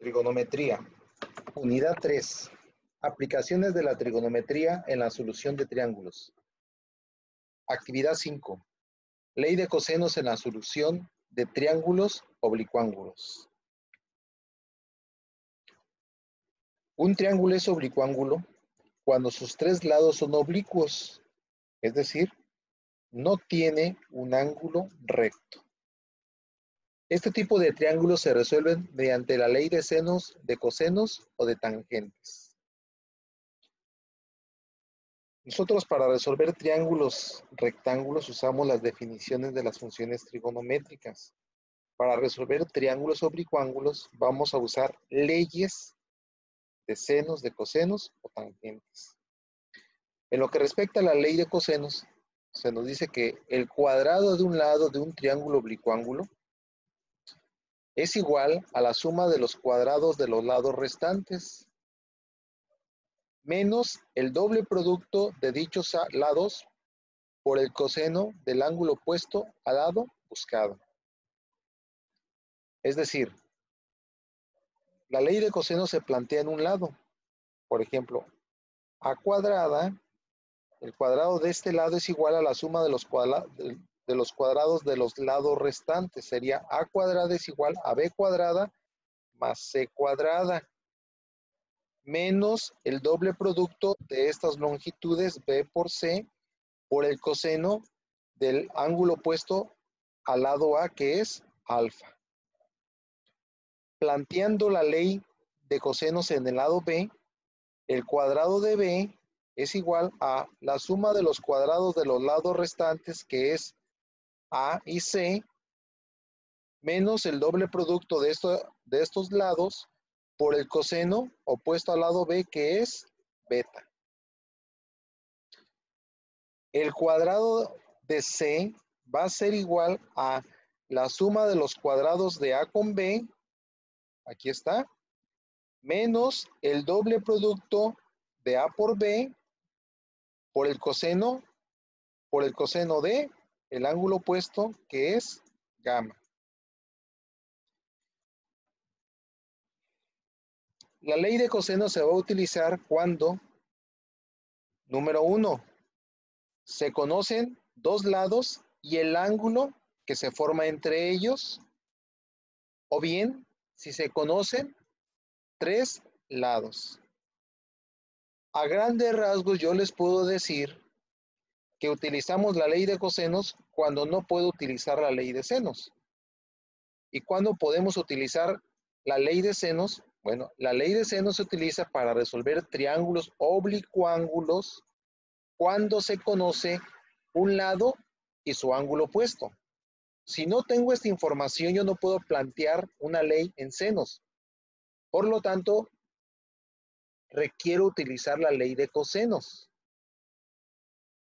Trigonometría. Unidad 3. Aplicaciones de la trigonometría en la solución de triángulos. Actividad 5. Ley de cosenos en la solución de triángulos oblicuángulos. Un triángulo es oblicuángulo cuando sus tres lados son oblicuos, es decir, no tiene un ángulo recto. Este tipo de triángulos se resuelven mediante la ley de senos, de cosenos o de tangentes. Nosotros para resolver triángulos rectángulos usamos las definiciones de las funciones trigonométricas. Para resolver triángulos oblicuángulos vamos a usar leyes de senos, de cosenos o tangentes. En lo que respecta a la ley de cosenos, se nos dice que el cuadrado de un lado de un triángulo oblicuángulo es igual a la suma de los cuadrados de los lados restantes, menos el doble producto de dichos lados por el coseno del ángulo opuesto al lado buscado. Es decir, la ley de coseno se plantea en un lado. Por ejemplo, a cuadrada, el cuadrado de este lado es igual a la suma de los cuadrados de los lados restantes. Sería a cuadrada es igual a b cuadrada más c cuadrada, menos el doble producto de estas longitudes b por c por el coseno del ángulo opuesto al lado a, que es alfa. Planteando la ley de cosenos en el lado b, el cuadrado de b es igual a la suma de los cuadrados de los lados restantes, que es a y c, menos el doble producto de estos lados por el coseno opuesto al lado b, que es beta. El cuadrado de c va a ser igual a la suma de los cuadrados de a con b, aquí está, menos el doble producto de a por b por el coseno de el ángulo opuesto, que es gamma. La ley de coseno se va a utilizar cuando, número 1, se conocen dos lados y el ángulo que se forma entre ellos, o bien si se conocen tres lados. A grandes rasgos yo les puedo decir que utilizamos la ley de cosenos cuando no puedo utilizar la ley de senos. ¿Y cuándo podemos utilizar la ley de senos? Bueno, la ley de senos se utiliza para resolver triángulos oblicuángulos cuando se conoce un lado y su ángulo opuesto. Si no tengo esta información, yo no puedo plantear una ley en senos. Por lo tanto, requiero utilizar la ley de cosenos.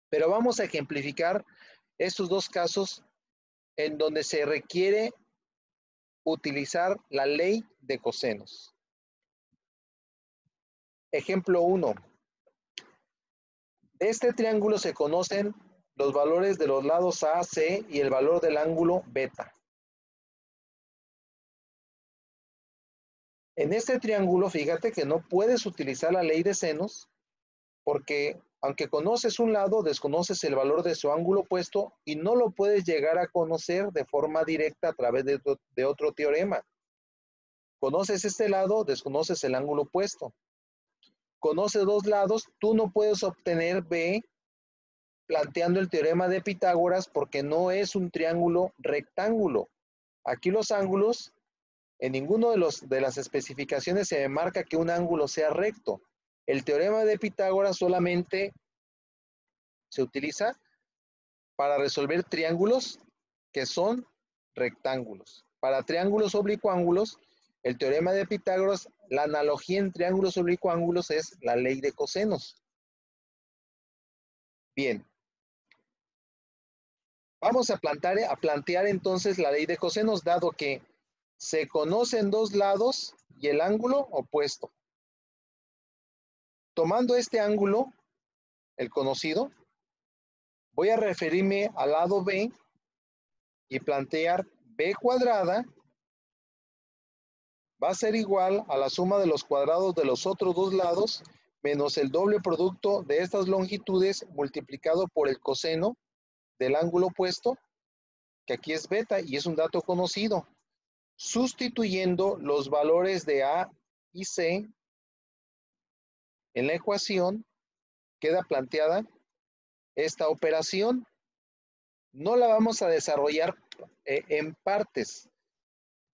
Pero vamos a ejemplificar estos dos casos en donde se requiere utilizar la ley de cosenos. Ejemplo 1. De este triángulo se conocen los valores de los lados A, C y el valor del ángulo beta. En este triángulo, fíjate que no puedes utilizar la ley de senos porque aunque conoces un lado, desconoces el valor de su ángulo opuesto y no lo puedes llegar a conocer de forma directa a través de otro teorema. Conoces este lado, desconoces el ángulo opuesto. Conoces dos lados, tú no puedes obtener B planteando el teorema de Pitágoras porque no es un triángulo rectángulo. Aquí los ángulos, en ninguno de las especificaciones se marca que un ángulo sea recto. El teorema de Pitágoras solamente se utiliza para resolver triángulos que son rectángulos. Para triángulos oblicuángulos, el teorema de Pitágoras, la analogía en triángulos oblicuángulos es la ley de cosenos. Bien. Vamos a plantear entonces la ley de cosenos, dado que se conocen dos lados y el ángulo opuesto. Tomando este ángulo, el conocido, voy a referirme al lado B y plantear B cuadrada va a ser igual a la suma de los cuadrados de los otros dos lados menos el doble producto de estas longitudes multiplicado por el coseno del ángulo opuesto, que aquí es beta y es un dato conocido, sustituyendo los valores de A y C en la ecuación. Queda planteada esta operación. No la vamos a desarrollar en partes.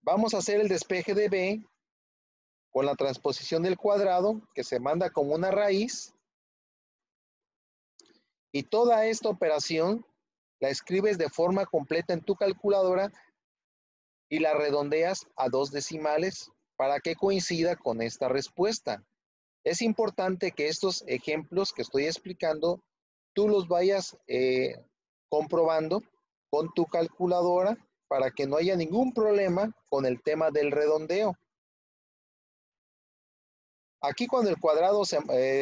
Vamos a hacer el despeje de B con la transposición del cuadrado, que se manda como una raíz, y toda esta operación la escribes de forma completa en tu calculadora y la redondeas a 2 decimales para que coincida con esta respuesta. Es importante que estos ejemplos que estoy explicando, tú los vayas comprobando con tu calculadora para que no haya ningún problema con el tema del redondeo. Aquí cuando el cuadrado se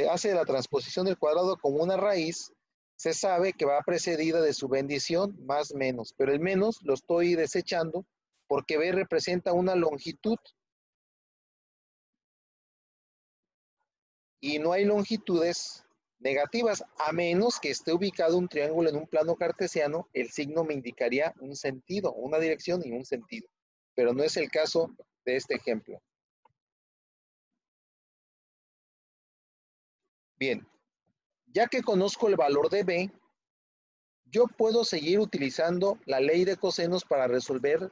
hace la transposición del cuadrado como una raíz, se sabe que va precedida de su bendición más menos, pero el menos lo estoy desechando porque B representa una longitud y no hay longitudes negativas, a menos que esté ubicado un triángulo en un plano cartesiano, el signo me indicaría un sentido, una dirección y un sentido, pero no es el caso de este ejemplo. Bien, ya que conozco el valor de B, yo puedo seguir utilizando la ley de cosenos para resolver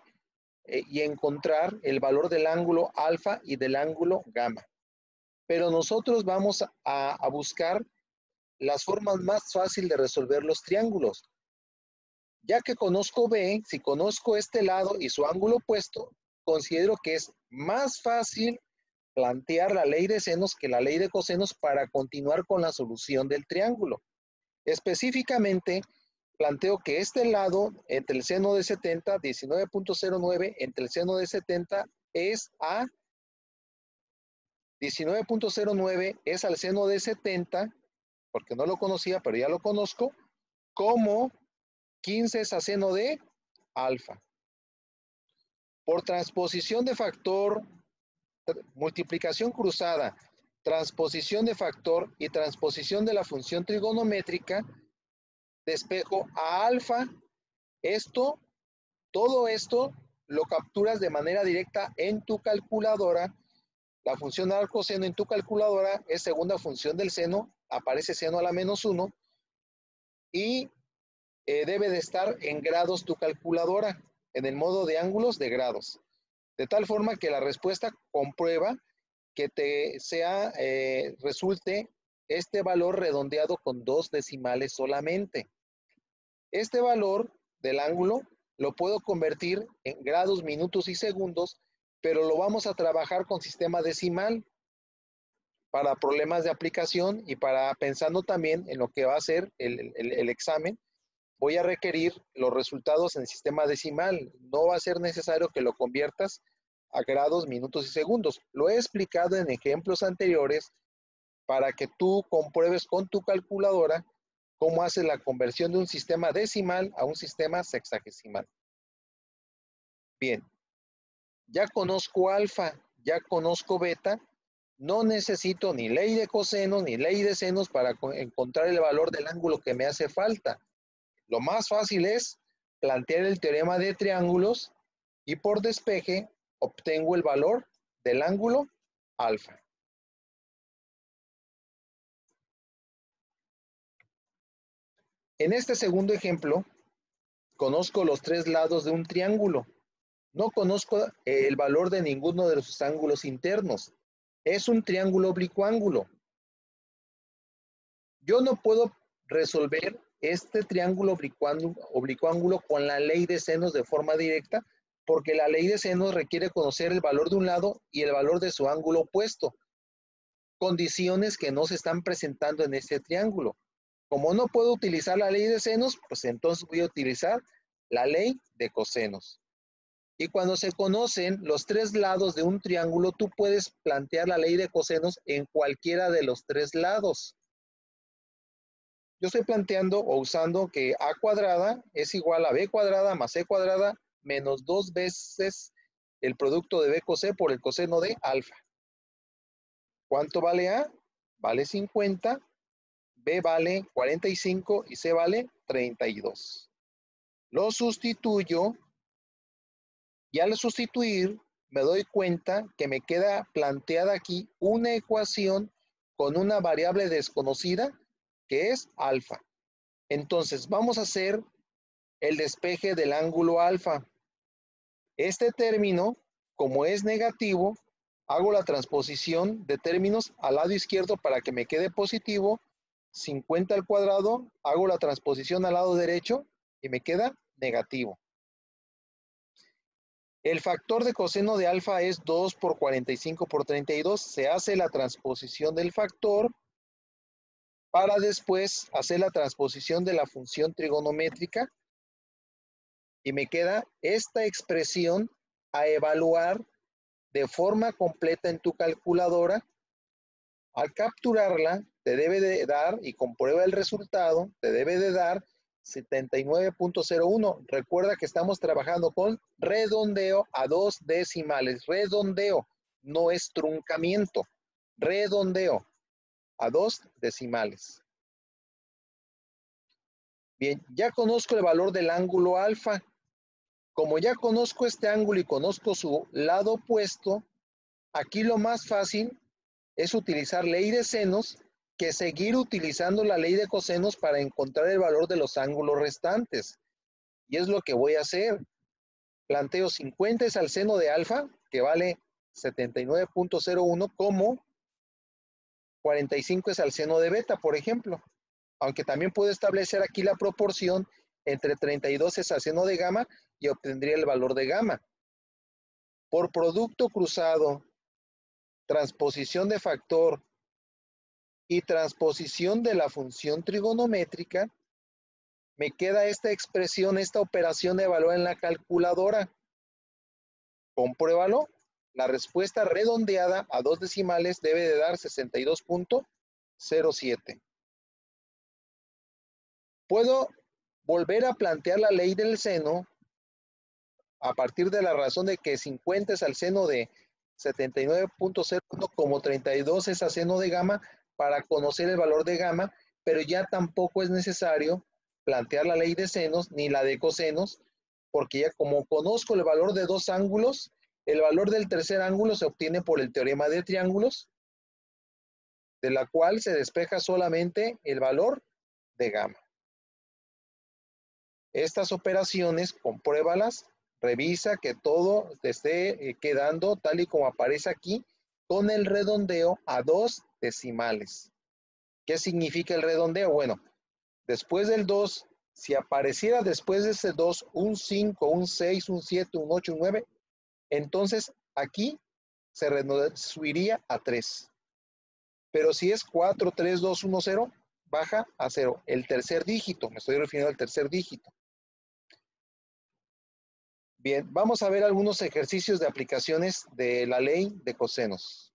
y encontrar el valor del ángulo alfa y del ángulo gamma. Pero nosotros vamos a buscar las formas más fáciles de resolver los triángulos. Ya que conozco B, si conozco este lado y su ángulo opuesto, considero que es más fácil plantear la ley de senos que la ley de cosenos para continuar con la solución del triángulo. Específicamente, planteo que este lado entre el seno de 70, 19.09, entre el seno de 70 es a 19.09 es al seno de 70, porque no lo conocía, pero ya lo conozco, como 15 es a seno de alfa. Por transposición de factor, multiplicación cruzada, transposición de factor y transposición de la función trigonométrica, despejo a alfa. Todo esto lo capturas de manera directa en tu calculadora. La función arcoseno en tu calculadora es segunda función del seno, aparece seno a la menos 1 y debe de estar en grados tu calculadora, en el modo de ángulos de grados. De tal forma que la respuesta comprueba que resulte este valor redondeado con 2 decimales solamente. Este valor del ángulo lo puedo convertir en grados, minutos y segundos, pero lo vamos a trabajar con sistema decimal para problemas de aplicación y para pensando también en lo que va a ser el examen. Voy a requerir los resultados en sistema decimal. No va a ser necesario que lo conviertas a grados, minutos y segundos. Lo he explicado en ejemplos anteriores para que tú compruebes con tu calculadora cómo hace la conversión de un sistema decimal a un sistema sexagesimal. Bien, ya conozco alfa, ya conozco beta, no necesito ni ley de cosenos ni ley de senos para encontrar el valor del ángulo que me hace falta. Lo más fácil es plantear el teorema de triángulos y por despeje obtengo el valor del ángulo alfa. En este segundo ejemplo, conozco los tres lados de un triángulo. No conozco el valor de ninguno de sus ángulos internos. Es un triángulo oblicuo-ángulo. Yo no puedo resolver este triángulo oblicuo-ángulo con la ley de senos de forma directa, porque la ley de senos requiere conocer el valor de un lado y el valor de su ángulo opuesto. Condiciones que no se están presentando en este triángulo. Como no puedo utilizar la ley de senos, pues entonces voy a utilizar la ley de cosenos. Y cuando se conocen los tres lados de un triángulo, tú puedes plantear la ley de cosenos en cualquiera de los tres lados. Yo estoy planteando o usando que a cuadrada es igual a b cuadrada más c cuadrada menos 2 veces el producto de B cos C por el coseno de alfa. ¿Cuánto vale A? Vale 50, B vale 45 y C vale 32. Lo sustituyo y al sustituir me doy cuenta que me queda planteada aquí una ecuación con una variable desconocida que es alfa. Entonces vamos a hacer el despeje del ángulo alfa. Este término, como es negativo, hago la transposición de términos al lado izquierdo para que me quede positivo. 50 al cuadrado, hago la transposición al lado derecho y me queda negativo. El factor de coseno de alfa es 2 por 45 por 32. Se hace la transposición del factor para después hacer la transposición de la función trigonométrica y me queda esta expresión a evaluar de forma completa en tu calculadora. Al capturarla, te debe de dar, y comprueba el resultado, te debe de dar 79.01. Recuerda que estamos trabajando con redondeo a 2 decimales. Redondeo, no es truncamiento. Redondeo a 2 decimales. Bien, ya conozco el valor del ángulo alfa. Como ya conozco este ángulo y conozco su lado opuesto, aquí lo más fácil es utilizar ley de senos que seguir utilizando la ley de cosenos para encontrar el valor de los ángulos restantes. Y es lo que voy a hacer. Planteo 50 es al seno de alfa, que vale 79.01, como 45 es al seno de beta, por ejemplo. Aunque también puedo establecer aquí la proporción entre 32 es al seno de gamma y obtendría el valor de gamma. Por producto cruzado, transposición de factor y transposición de la función trigonométrica, me queda esta expresión, esta operación de valor en la calculadora. Compruébalo. La respuesta redondeada a 2 decimales debe de dar 62.07. Puedo volver a plantear la ley del seno a partir de la razón de que 50 es al seno de 79.01 como 32 es al seno de gamma para conocer el valor de gamma, pero ya tampoco es necesario plantear la ley de senos ni la de cosenos, porque ya como conozco el valor de dos ángulos, el valor del tercer ángulo se obtiene por el teorema de triángulos, de la cual se despeja solamente el valor de gamma. Estas operaciones, compruébalas, revisa que todo te esté quedando tal y como aparece aquí, con el redondeo a 2 decimales. ¿Qué significa el redondeo? Bueno, después del 2, si apareciera después de ese 2 un 5, un 6, un 7, un 8, un 9, entonces aquí se subiría a 3. Pero si es 4, 3, 2, 1, 0, baja a 0. El tercer dígito, me estoy refiriendo al tercer dígito. Bien, vamos a ver algunos ejercicios de aplicaciones de la ley de cosenos.